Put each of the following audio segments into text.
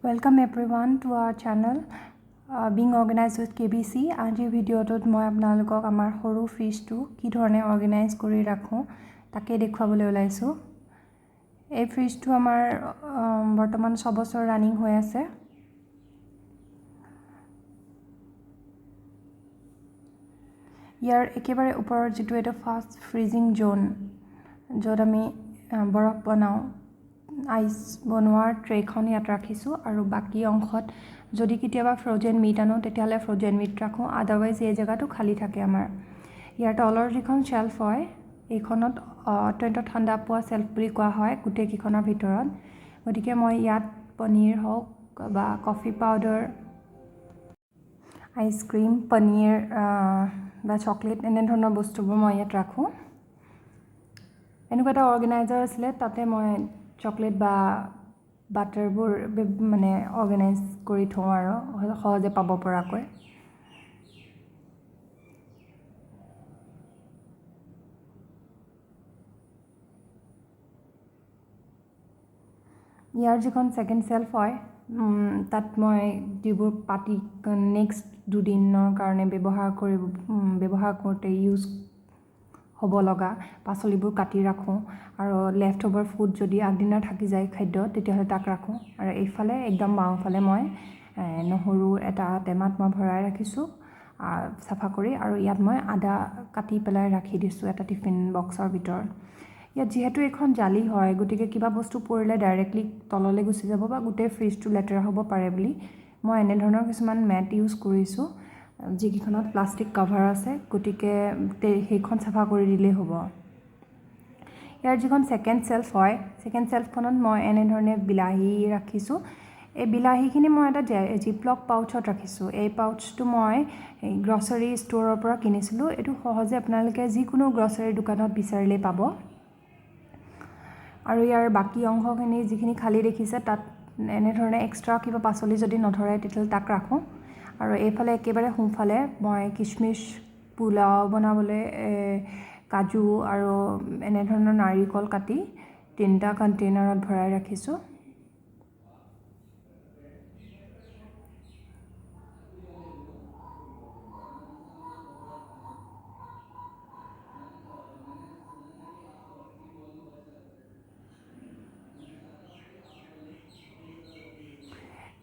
Welcome everyone to our channel Being Organized with KBC. আজিৰ ভিডিঅ'টোত মই আপোনালোকক আমাৰ সৰু ফ্ৰিজটো কি ধৰণে অৰ্গেনাইজ কৰি ৰাখোঁ তাকে দেখুৱাবলৈ ওলাইছোঁ। এই ফ্ৰিজটো আমাৰ বৰ্তমান 6 বছৰ ৰানিং হৈ আছে। ইয়াৰ একেবাৰে ওপৰৰ যিটো এটা ফাষ্ট ফ্ৰিজিং জোন য'ত আমি বৰফ বনাওঁ আইচ বনোৱাৰ ট্ৰেখন ইয়াত ৰাখিছোঁ আৰু বাকী অংশত যদি কেতিয়াবা ফ্ৰজেন মিট আনো তেতিয়াহ'লে ফ্ৰজেন মিট ৰাখোঁ, আদাৰৱাইজ এই জেগাটো খালী থাকে আমাৰ। ইয়াৰ তলৰ যিখন শ্বেল্ফ হয় এইখনত অত্যন্ত ঠাণ্ডা পোৱা শ্বেল্ফ বুলি কোৱা হয় গোটেইকেইখনৰ ভিতৰত। গতিকে মই ইয়াত পনীৰ হওক বা কফি পাউডাৰ, আইচক্ৰীম, পনীৰ বা চকলেট এনেধৰণৰ বস্তুবোৰ মই ইয়াত ৰাখোঁ। এনেকুৱা এটা অৰ্গেনাইজাৰ আছিলে, তাতে মই চকলেট বা বাটাৰবোৰ মানে অৰ্গেনাইজ কৰি থওঁ আৰু সহজে পাব পৰাকৈ। ইয়াৰ যিখন ছেকেণ্ড শ্বেল্ফ হয় তাত মই যিবোৰ পাতি নেক্সট দুদিনৰ কাৰণে ব্যৱহাৰ কৰোঁতে ইউজ হ'ব লগা পাচলিবোৰ কাটি ৰাখোঁ আৰু লেফ্ট অভাৰ ফুড যদি আগদিনা থাকি যায় খাদ্য তেতিয়াহ'লে তাক ৰাখোঁ। আৰু এইফালে একদম বাওঁফালে মই নহৰু এটা টেমাত মই ভৰাই ৰাখিছোঁ চাফা কৰি, আৰু ইয়াত মই আদা কাটি পেলাই ৰাখি দিছোঁ এটা টিফিন বক্সৰ ভিতৰত। ইয়াত যিহেতু এইখন জালি হয় গতিকে কিবা বস্তু পৰিলে ডাইৰেক্টলি তললৈ গুচি যাব বা গোটেই ফ্ৰিজটো লেতেৰা হ'ব পাৰে বুলি মই এনেধৰণৰ কিছুমান মেট ইউজ কৰিছোঁ যিকেইখনত প্লাষ্টিক কভাৰ আছে, গতিকে সেইখন চাফা কৰি দিলেই হ'ব। ইয়াৰ যিখন ছেকেণ্ড শ্বেল্ফ হয় ছেকেণ্ড শ্বেল্ফখনত মই এনেধৰণে বিলাহী ৰাখিছোঁ। এই বিলাহীখিনি মই এটা জিপলক পাউচত ৰাখিছোঁ। এই পাউচটো মই গ্ৰচাৰী ষ্ট'ৰৰ পৰা কিনিছিলোঁ। এইটো সহজে আপোনালোকে যিকোনো গ্ৰচাৰী দোকানত বিচাৰিলেই পাব। আৰু ইয়াৰ বাকী অংশখিনি যিখিনি খালী দেখিছে তাত এনেধৰণে এক্সট্ৰা কিবা পাচলি যদি নধৰে তেতিয়াহ'লে তাক ৰাখোঁ। আৰু এইফালে একেবাৰে সোঁফালে মই কিচমিচ, পোলাও বনাবলৈ কাজু আৰু এনেধৰণৰ নাৰিকল কাটি 3টা কণ্টেইনাৰত ভৰাই ৰাখিছোঁ।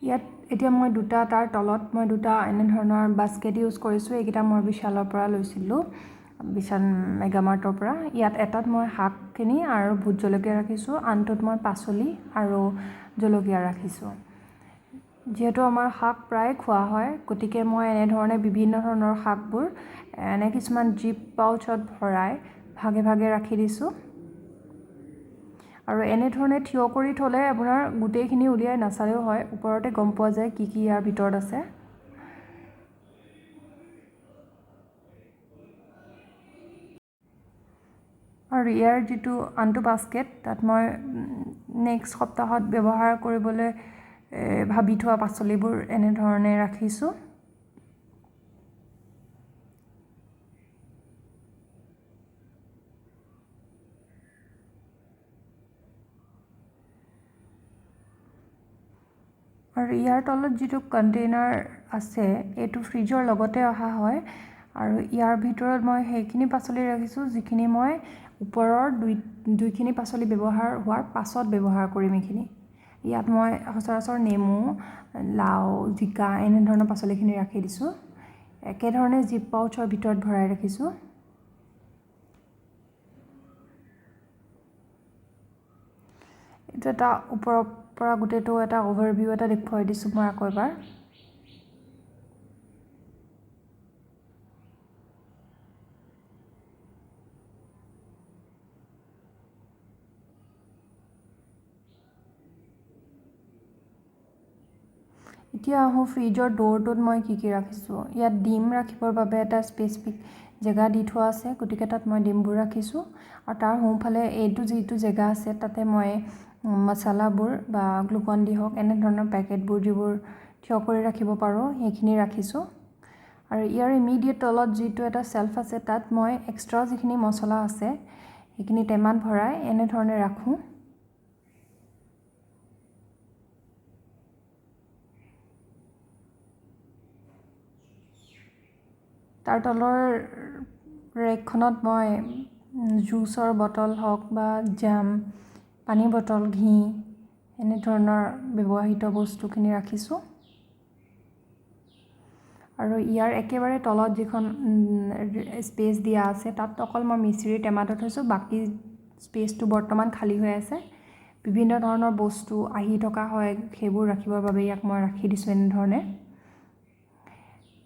ইয়াত এতিয়া মই তাৰ তলত মই দুটা এনেধৰণৰ বাস্কেট ইউজ কৰিছোঁ। এইকেইটা মই বিশালৰ পৰা লৈছিলোঁ, বিশাল মেগামাৰ্টৰ পৰা। ইয়াত এটাত মই শাকখিনি আৰু ভোট জলকীয়া ৰাখিছোঁ, আনটোত মই পাচলি আৰু জলকীয়া ৰাখিছোঁ। যিহেতু আমাৰ শাক প্ৰায় খোৱা হয় গতিকে মই এনেধৰণে বিভিন্ন ধৰণৰ শাকবোৰ এনে কিছুমান জিপ পাউচত ভৰাই ভাগে ভাগে ৰাখি দিছোঁ। আৰু এনেধৰণে থিয় কৰি থ'লে আপোনাৰ গোটেইখিনি উলিয়াই নাচালেও হয়, ওপৰতে গম পোৱা যায় কি কি ইয়াৰ ভিতৰত আছে। আৰু ইয়াৰ যিটো আনটো বাস্কেট তাত মই নেক্সট সপ্তাহত ব্যৱহাৰ কৰিবলৈ ভাবি থোৱা পাচলিবোৰ এনেধৰণে ৰাখিছোঁ। আৰু ইয়াৰ তলত যিটো কণ্টেইনাৰ আছে এইটো ফ্ৰিজৰ লগতে অহা হয়, আৰু ইয়াৰ ভিতৰত মই সেইখিনি পাচলি ৰাখিছোঁ যিখিনি মই ওপৰৰ দুইখিনি পাচলি ব্যৱহাৰ হোৱাৰ পাছত ব্যৱহাৰ কৰিম। এইখিনি ইয়াত মই সচৰাচৰ নেমু, লাও, জিকা এনেধৰণৰ পাচলিখিনি ৰাখি দিছোঁ। একেধৰণে জিপ পাউচৰ ভিতৰত ভৰাই ৰাখিছোঁ। এইটো এটা ওপৰৰ পৰা গোটেইটো এটা অভাৰভিউ এটা দেখুৱাই দিছোঁ মই আকৌ এবাৰ। এতিয়া আহোঁ ফ্ৰিজৰ ড'ৰটোত মই কি কি ৰাখিছোঁ। ইয়াত ডিম ৰাখিবৰ বাবে এটা স্পেচিফিক জেগা দি থোৱা আছে, গতিকে তাত মই ডিমবোৰ ৰাখিছোঁ। আৰু তাৰ সোঁফালে এইটো যিটো জেগা আছে তাতে মই মচলাবোৰ বা গ্লুকন ডি হওক এনেধৰণৰ পেকেটবোৰ যিবোৰ থিয় কৰি ৰাখিব পাৰোঁ সেইখিনি ৰাখিছোঁ। আৰু ইয়াৰ ইমিডিয়েট তলত যিটো এটা শ্বেল্ফ আছে তাত মই এক্সট্ৰা যিখিনি মচলা আছে সেইখিনি টেমাত ভৰাই এনেধৰণে ৰাখোঁ। তাৰ তলৰ ৰেকখনত মই জুচৰ বটল হওক বা জাম, পানী বটল, ঘি এনেধৰণৰ ব্যৱহৃত বস্তুখিনি ৰাখিছোঁ। আৰু ইয়াৰ একেবাৰে তলত যিখন স্পেচ দিয়া আছে তাত অকল মই মিচিৰিৰ টেমাটো থৈছোঁ, বাকী স্পেচটো বৰ্তমান খালী হৈ আছে। বিভিন্ন ধৰণৰ বস্তু আহি থকা হয়, সেইবোৰ ৰাখিবৰ বাবে ইয়াক মই ৰাখি দিছোঁ এনেধৰণে।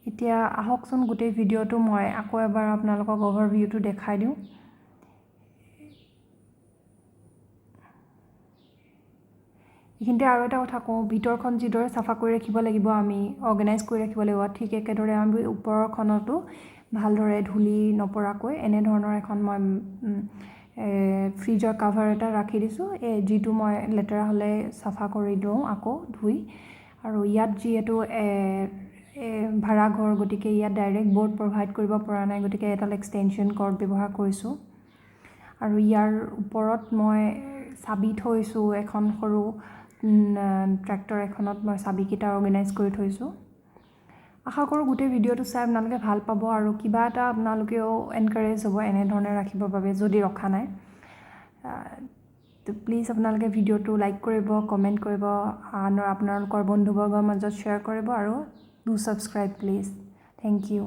এতিয়া আহকচোন গোটেই ভিডিঅ'টো মই আকৌ এবাৰ আপোনালোকক অভাৰভিউটো দেখাই দিওঁ। এইখিনিতে আৰু এটা কথা কওঁ, ভিতৰখন যিদৰে চাফা কৰি ৰাখিব লাগিব, আমি অৰ্গেনাইজ কৰি ৰাখিব লাগিব, ঠিক একেদৰে আমি ওপৰখনতো ভালদৰে ধূলি নপৰাকৈ এনেধৰণৰ এখন মই ফ্ৰিজৰ কাভাৰ এটা ৰাখি দিছোঁ, যিটো মই লেতেৰা হ'লে চাফা কৰি দিওঁ আকৌ ধুই। আৰু ইয়াত যিহেতু ভাড়াঘৰ, গতিকে ইয়াত ডাইৰেক্ট বৰ্ড প্ৰভাইড কৰিব পৰা নাই, গতিকে এডাল এক্সটেনশ্যন কৰ্ড ব্যৱহাৰ কৰিছোঁ। আৰু ইয়াৰ ওপৰত মই চাবি থৈছোঁ, এখন সৰু ট্ৰেক্টৰ এখনত মই চাবিকেইটা অৰ্গেনাইজ কৰি থৈছোঁ। আশা কৰোঁ গোটেই ভিডিঅ'টো চাই আপোনালোকে ভাল পাব আৰু কিবা এটা আপোনালোকেও এনকাৰেজ হ'ব এনেধৰণে ৰাখিবৰ বাবে যদি ৰখা নাই। তো প্লিজ আপোনালোকে ভিডিঅ'টো লাইক কৰিব, কমেণ্ট কৰিব, আপোনালোকৰ বন্ধুবৰ্গৰ মাজত শ্বেয়াৰ কৰিব আৰু do subscribe please. Thank U.